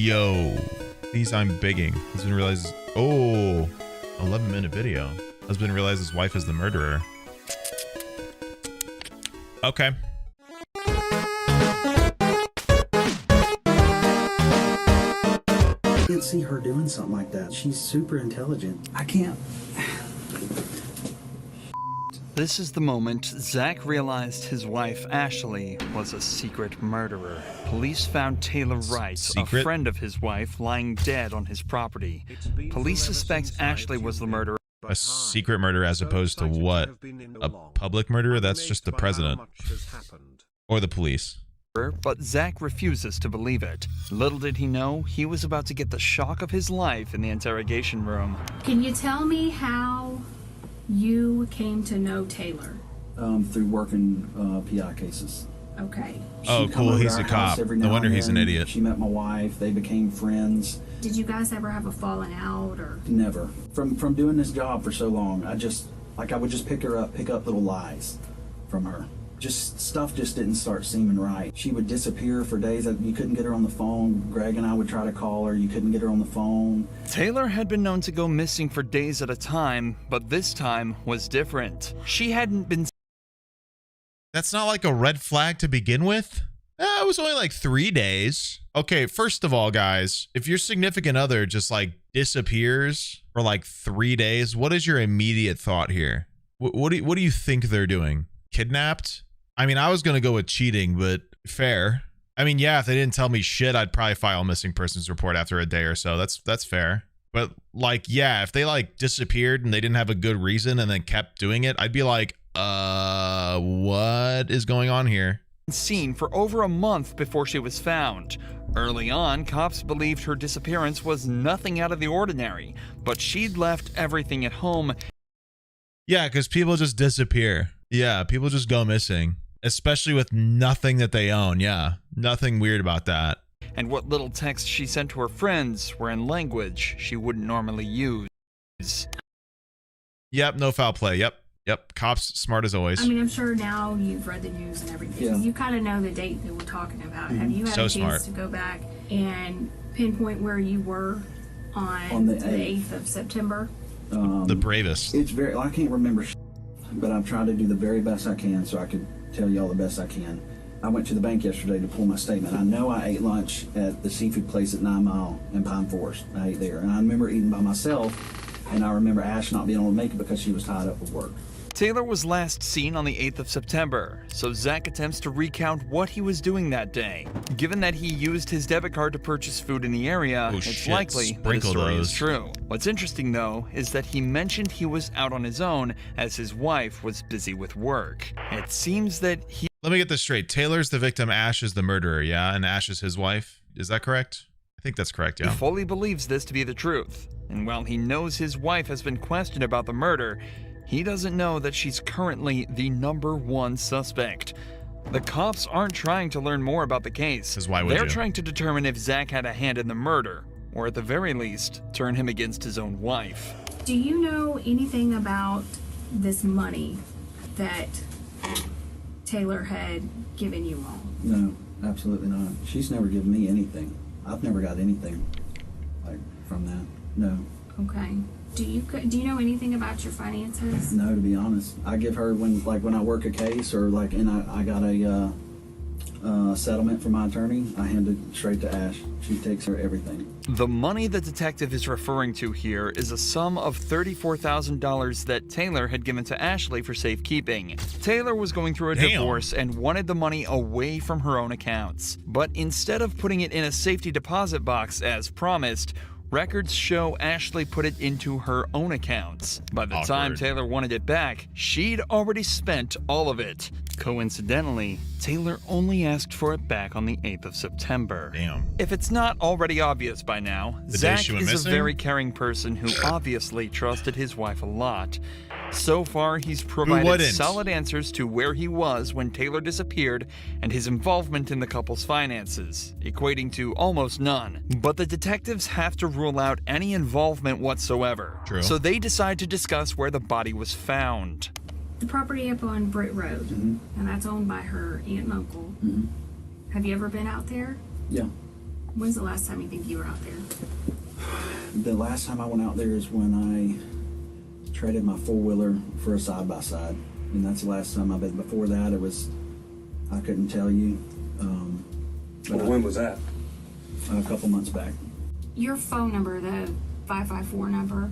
Yo, these I'm bigging. Husband realizes, oh, 11-minute video. Husband realizes his wife is the murderer. Okay. I can't see her doing something like that. She's super intelligent. I can't. This is the moment Zach realized his wife, Ashley, was a secret murderer. Police found Taylor Wright, a friend of his wife, lying dead on his property. Police suspect Ashley was the murderer. A secret murder as opposed to what? A public murderer? That's just the president. Or the police. But Zach refuses to believe it. Little did he know, he was about to get the shock of his life in the interrogation room. Can you tell me how you came to know Taylor? Through working PI cases. Okay. Oh, cool. He's a cop. No wonder he's an idiot. She met my wife. They became friends. Did you guys ever have a falling out or? Never. From doing this job for so long, I would just pick up little lies from her. Just stuff just didn't start seeming right. She would disappear for days. You couldn't get her on the phone. Greg and I would try to call her. You couldn't get her on the phone. Taylor had been known to go missing for days at a time, but this time was different. She hadn't been. That's not like a red flag to begin with. It was only like 3 days. Okay, first of all, guys, if your significant other just like disappears for like 3 days, what is your immediate thought here? What do you think they're doing? Kidnapped? I mean, I was going to go with cheating, but fair. I mean, yeah, if they didn't tell me shit, I'd probably file a missing persons report after a day or so. That's fair. But like, yeah, if they like disappeared and they didn't have a good reason and then kept doing it, I'd be like, what is going on here? Seen for over a month before she was found. Early on, cops believed her disappearance was nothing out of the ordinary, but she'd left everything at home. Yeah, because people just disappear. Yeah, people just go missing, especially with nothing that they own. Yeah, nothing weird about that. And what little texts she sent to her friends were in language she wouldn't normally use. Yep, no foul play. Yep. Cops smart as always. I mean, I'm sure now you've read the news and everything. Yeah. You kind of know the date that we're talking about. Have you had a chance to go back and pinpoint where you were on the 8th of September? The bravest. It's very, I can't remember, but I'm trying to do the very best I can so I could tell y'all the best I can. I went to the bank yesterday to pull my statement. I know I ate lunch at the seafood place at 9 Mile in Pine Forest. I ate there. And I remember eating by myself, and I remember Ash not being able to make it because she was tied up with work. Taylor was last seen on the 8th of September, so Zach attempts to recount what he was doing that day. Given that he used his debit card to purchase food in the area, it's likely that his story is true. What's interesting, though, is that he mentioned he was out on his own as his wife was busy with work. It seems that he... Let me get this straight. Taylor's the victim, Ash is the murderer, yeah? And Ash is his wife? Is that correct? I think that's correct, yeah. He fully believes this to be the truth. And while he knows his wife has been questioned about the murder, he doesn't know that she's currently the #1 suspect. The cops aren't trying to learn more about the case. They're trying to determine if Zach had a hand in the murder, or at the very least, turn him against his own wife. Do you know anything about this money that Taylor had given you all? No, absolutely not. She's never given me anything. I've never got anything like from that. No. Okay. Do you know anything about your finances? No, to be honest. I give her when I work a case or like, and I got a settlement from my attorney, I hand it straight to Ash. She takes care of everything. The money the detective is referring to here is a sum of $34,000 that Taylor had given to Ashley for safekeeping. Taylor was going through a divorce and wanted the money away from her own accounts. But instead of putting it in a safety deposit box as promised, records show Ashley put it into her own accounts. By the time Taylor wanted it back, she'd already spent all of it. Coincidentally, Taylor only asked for it back on the 8th of September. Damn. If it's not already obvious by now, Zach is a very caring person who obviously trusted his wife a lot. So far, he's provided solid answers to where he was when Taylor disappeared and his involvement in the couple's finances, equating to almost none. But the detectives have to rule out any involvement whatsoever. True. So they decide to discuss where the body was found. The property up on Britt Road, and that's owned by her aunt and uncle. Have you ever been out there? Yeah. When's the last time you think you were out there? The last time I went out there is when I traded my four-wheeler for a side-by-side. And that's the last time I've been. Before that, I couldn't tell you. When was that? A couple months back. Your phone number, the 554 number.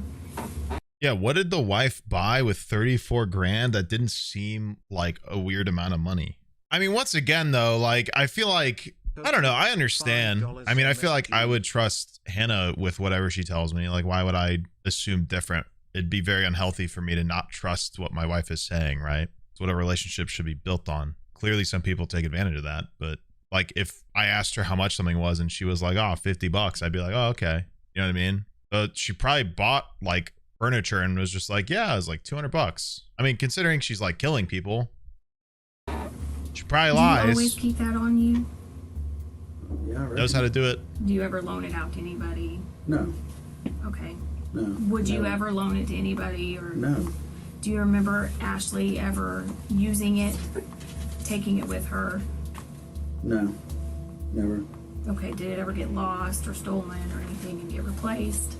Yeah, what did the wife buy with 34 grand? That didn't seem like a weird amount of money. I mean, once again, though, like, I feel like, I don't know, I understand. I mean, I feel like I would trust Hannah with whatever she tells me. Like, why would I assume different? It'd be very unhealthy for me to not trust what my wife is saying, right? It's what a relationship should be built on. Clearly, some people take advantage of that, but like, if I asked her how much something was and she was like, oh, $50, I'd be like, oh, okay. You know what I mean? But she probably bought like furniture and was just like, yeah, it was like $200. I mean, considering she's like killing people, she probably lies. Do you always keep that on you? Yeah, knows how to do it. Do you ever loan it out to anybody? No. Okay. No. Would you ever loan it to anybody, or No. do you remember Ashley ever using it, taking it with her? No. Never. Okay, did it ever get lost or stolen or anything and get replaced?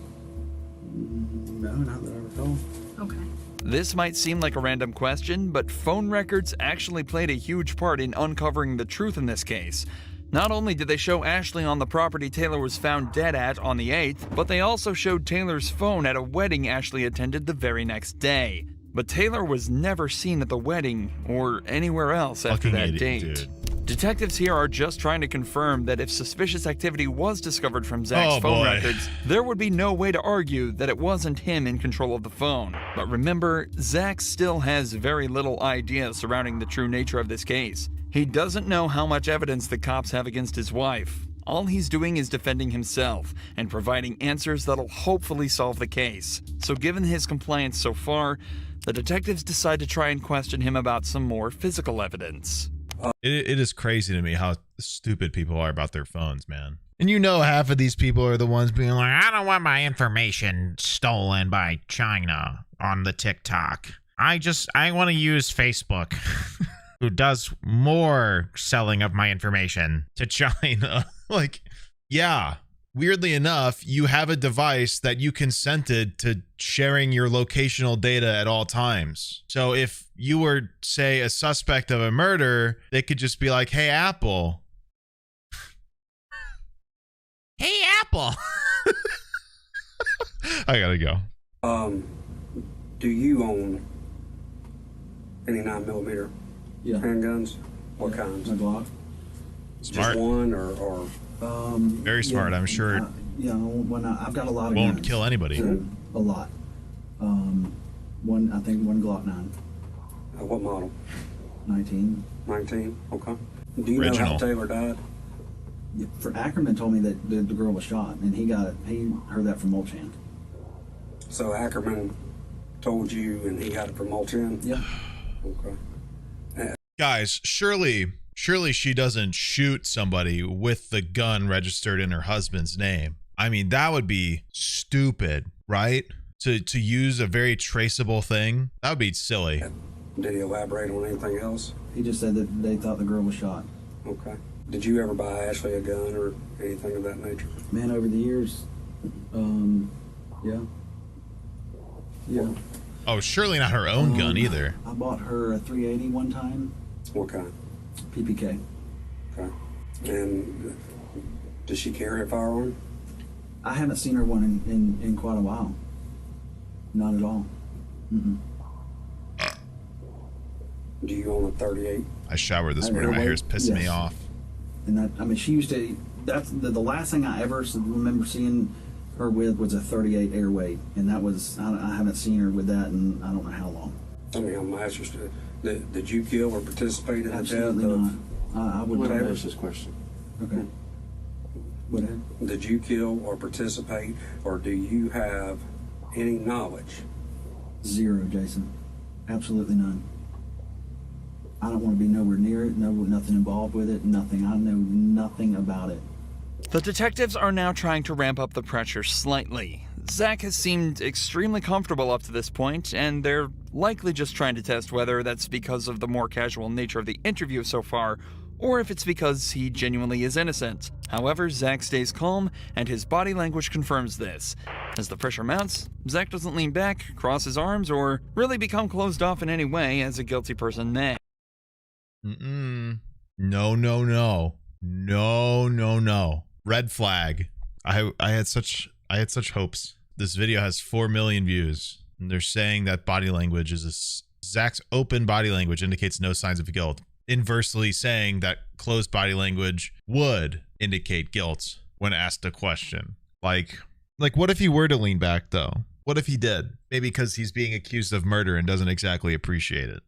No, not that I recall. Okay. This might seem like a random question, but phone records actually played a huge part in uncovering the truth in this case. Not only did they show Ashley on the property Taylor was found dead at on the 8th, but they also showed Taylor's phone at a wedding Ashley attended the very next day. But Taylor was never seen at the wedding or anywhere else after that date. Dude. Detectives here are just trying to confirm that if suspicious activity was discovered from Zach's phone records, there would be no way to argue that it wasn't him in control of the phone. But remember, Zach still has very little idea surrounding the true nature of this case. He doesn't know how much evidence the cops have against his wife. All he's doing is defending himself and providing answers that'll hopefully solve the case. So given his compliance so far, the detectives decide to try and question him about some more physical evidence. It is crazy to me how stupid people are about their phones, man. And you know, half of these people are the ones being like, I don't want my information stolen by China on the TikTok. I want to use Facebook, who does more selling of my information to China. Like, yeah, weirdly enough, you have a device that you consented to sharing your locational data at all times. So if you were, say, a suspect of a murder, they could just be like, hey, Apple. Hey, Apple. I gotta go. Do you own any 9mm handguns? What kinds? A Glock. Smart. Just one or very smart, I'm sure. I've got a lot of won't guns, kill anybody. so a lot. I think one Glock 9. what model? 19. 19. Okay. Do you know Original. how Taylor died? Yeah, for Ackerman told me that the girl was shot, and he heard that from Molchan. So Ackerman told you, and he got it from Molchan? Yeah. Okay. Guys, surely she doesn't shoot somebody with the gun registered in her husband's name. I mean, that would be stupid, right? To use a very traceable thing. That would be silly. Did he elaborate on anything else? He just said that they thought the girl was shot. Okay. Did you ever buy Ashley a gun or anything of that nature? Man, over the years, yeah. Yeah. Oh, surely not her own gun either. I bought her a 380 one time. What kind? PPK. Okay. And does she carry a firearm? I haven't seen her one in quite a while. Not at all. Mm-mm. Do you own a 38? I showered this morning. My hair's pissing me off. And she used to, that's the last thing I ever remember seeing her with was a 38 airweight. And that was, I haven't seen her with that in I don't know how long. I mean, I'm interested. Did you kill or participate in Absolutely the death not. I would What never. ask this question? Okay. What ahead? Did you kill or participate, or do you have any knowledge? Zero, Jason. Absolutely none. I don't want to be nowhere near it. Nothing involved with it. Nothing. I know nothing about it. The detectives are now trying to ramp up the pressure slightly. Zach has seemed extremely comfortable up to this point, and they're likely just trying to test whether that's because of the more casual nature of the interview so far, or if it's because he genuinely is innocent. However, Zach stays calm, and his body language confirms this. As the pressure mounts, Zach doesn't lean back, cross his arms, or really become closed off in any way as a guilty person may. No, no, no. No, no, no. Red flag. I had such hopes. This video has 4 million views, and they're saying that body language is Zach's open body language indicates no signs of guilt. Inversely saying that closed body language would indicate guilt when asked a question. Like what if he were to lean back though? What if he did? Maybe because he's being accused of murder and doesn't exactly appreciate it.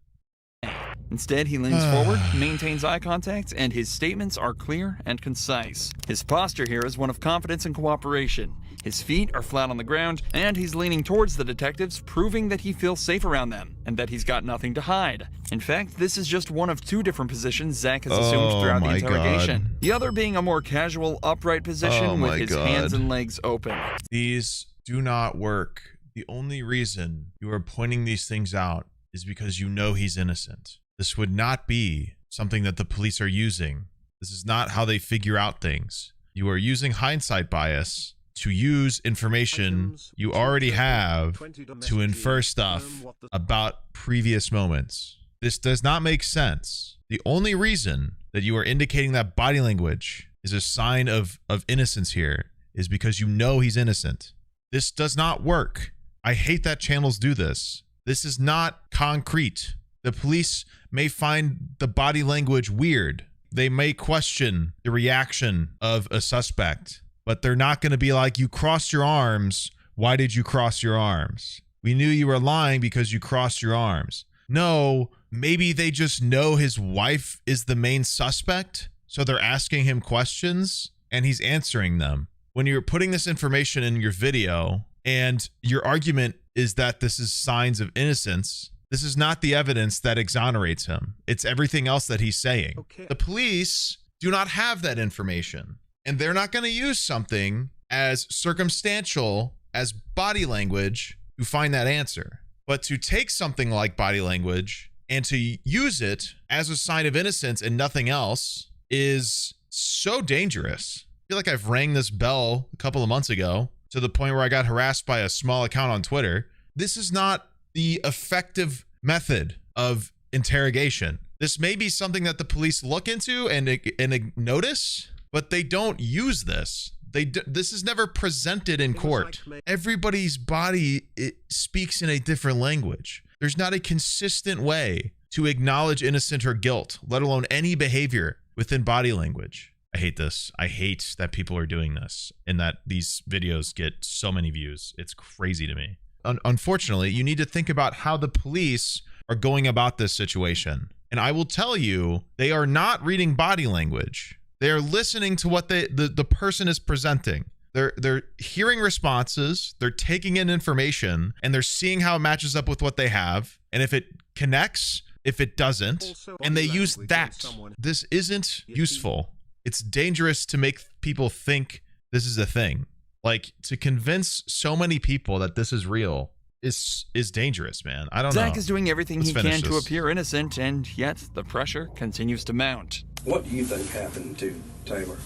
Instead, he leans forward, maintains eye contact, and his statements are clear and concise. His posture here is one of confidence and cooperation. His feet are flat on the ground, and he's leaning towards the detectives, proving that he feels safe around them, and that he's got nothing to hide. In fact, this is just one of 2 different positions Zach has assumed throughout the interrogation. God. The other being a more casual, upright position with his hands and legs open. These do not work. The only reason you are pointing these things out is because you know he's innocent. This would not be something that the police are using. This is not how they figure out things. You are using hindsight bias to use information you already have to infer stuff about previous moments. This does not make sense. The only reason that you are indicating that body language is a sign of innocence here is because you know he's innocent. This does not work. I hate that channels do this. This is not concrete. The police may find the body language weird. They may question the reaction of a suspect, but they're not going to be like, you crossed your arms. Why did you cross your arms? We knew you were lying because you crossed your arms. No, maybe they just know his wife is the main suspect, so they're asking him questions and he's answering them. When you're putting this information in your video and your argument is that this is signs of innocence, this is not the evidence that exonerates him. It's everything else that he's saying. Okay. The police do not have that information, and they're not going to use something as circumstantial as body language to find that answer. But to take something like body language and to use it as a sign of innocence and nothing else is so dangerous. I feel like I've rang this bell a couple of months ago to the point where I got harassed by a small account on Twitter. This is not the effective method of interrogation. This may be something that the police look into and notice, but they don't use this. This is never presented in court. Everybody's body speaks in a different language. There's not a consistent way to acknowledge innocence or guilt, let alone any behavior within body language. I hate this. I hate that people are doing this and that these videos get so many views. It's crazy to me. Unfortunately, you need to think about how the police are going about this situation. And I will tell you, they are not reading body language. They are listening to what the person is presenting. They're hearing responses, they're taking in information, and they're seeing how it matches up with what they have. And if it connects, if it doesn't, and they use that. This isn't useful. It's dangerous to make people think this is a thing. Like, to convince so many people that this is real is dangerous, man. I don't know. Zach is doing everything he can to appear innocent, and yet the pressure continues to mount. What do you think happened to Taylor?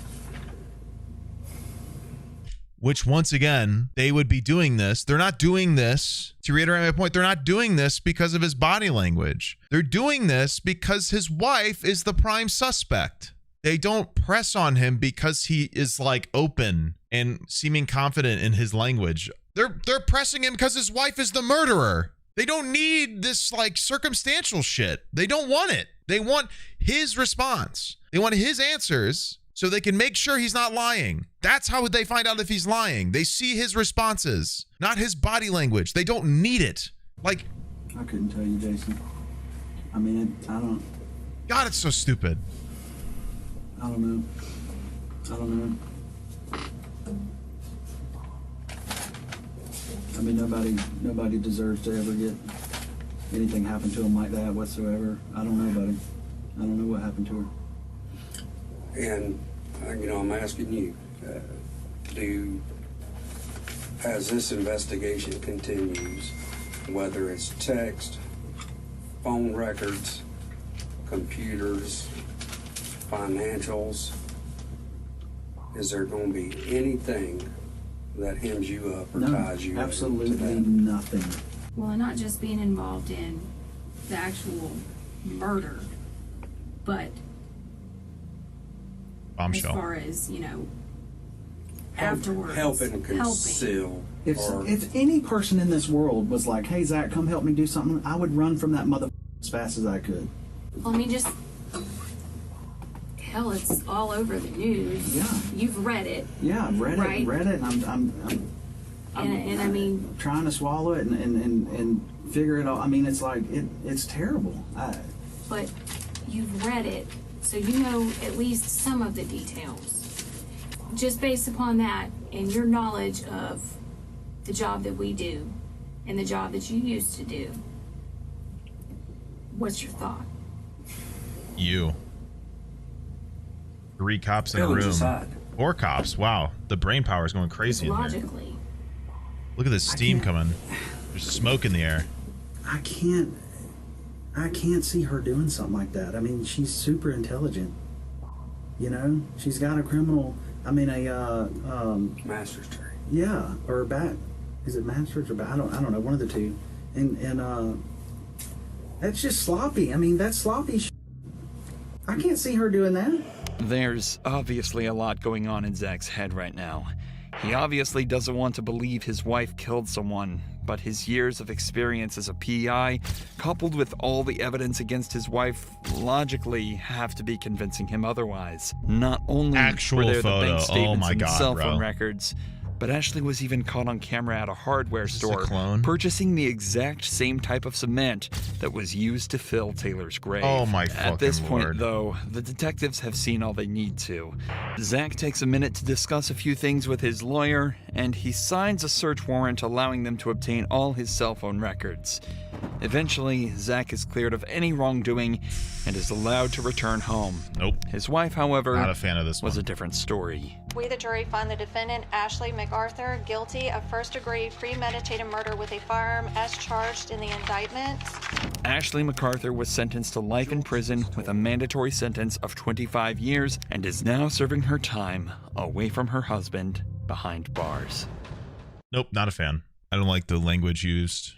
Which, once again, they would be doing this. They're not doing this, to reiterate my point, they're not doing this because of his body language. They're doing this because his wife is the prime suspect. They don't press on him because he is like open and seeming confident in his language. They're pressing him because his wife is the murderer. They don't need this like circumstantial shit. They don't want it. They want his response. They want his answers so they can make sure he's not lying. That's how would they find out if he's lying. They see his responses, not his body language. They don't need it. Like, I couldn't tell you, Jason. I mean, I don't. God, it's so stupid. I don't know. I mean, nobody deserves to ever get anything happen to them like that whatsoever. I don't know about him. I don't know what happened to her. And, I'm asking you, as this investigation continues, whether it's text, phone records, computers, financials? Is there going to be anything that hems you up or ties you absolutely up to that? nothing. Well, and not just being involved in the actual murder, but bombshell. as far as, you know, afterwards. Helping conceal. If any person in this world was like, hey, Zach, come help me do something, I would run from that mother as fast as I could. Well, I mean, just, hell, it's all over the news. Yeah. You've read it. Yeah, I've read Right. it, and And I mean, trying to swallow it and figure it out. I mean, it's like, it's terrible. but you've read it, so you know at least some of the details. Just based upon that and your knowledge of the job that we do and the job that you used to do, what's your thought? You. 3 cops in a room. Aside. 4 cops. Wow. The brain power is going crazy in here. Logically. Look at this steam coming. There's smoke in the air. I can't see her doing something like that. I mean, she's super intelligent. You know, she's got a criminal. I mean, Master's degree. yeah, or is it master's or I don't know, one of the two. And that's just sloppy. I mean, that's sloppy. I can't see her doing that. There's obviously a lot going on in Zach's head right now. He obviously doesn't want to believe his wife killed someone, but his years of experience as a PI, coupled with all the evidence against his wife, logically have to be convincing him otherwise. Not only Actual were there photo. the bank Oh statements my and God, cell bro. phone records, but Ashley was even caught on camera at a hardware this a store clone? purchasing the exact same type of cement that was used to fill Taylor's grave. Oh my At this fucking point, Lord. though, the detectives have seen all they need to. Zach takes a minute to discuss a few things with his lawyer, and he signs a search warrant allowing them to obtain all his cell phone records. Eventually, Zach is cleared of any wrongdoing and is allowed to return home. Nope. His wife, however, Not a fan of this was one. a different story. We, the jury, find the defendant, Ashley MacArthur, guilty of first-degree premeditated murder with a firearm as charged in the indictment. Ashley MacArthur was sentenced to life in prison with a mandatory sentence of 25 years and is now serving her time away from her husband behind bars. Nope, not a fan. I don't like the language used.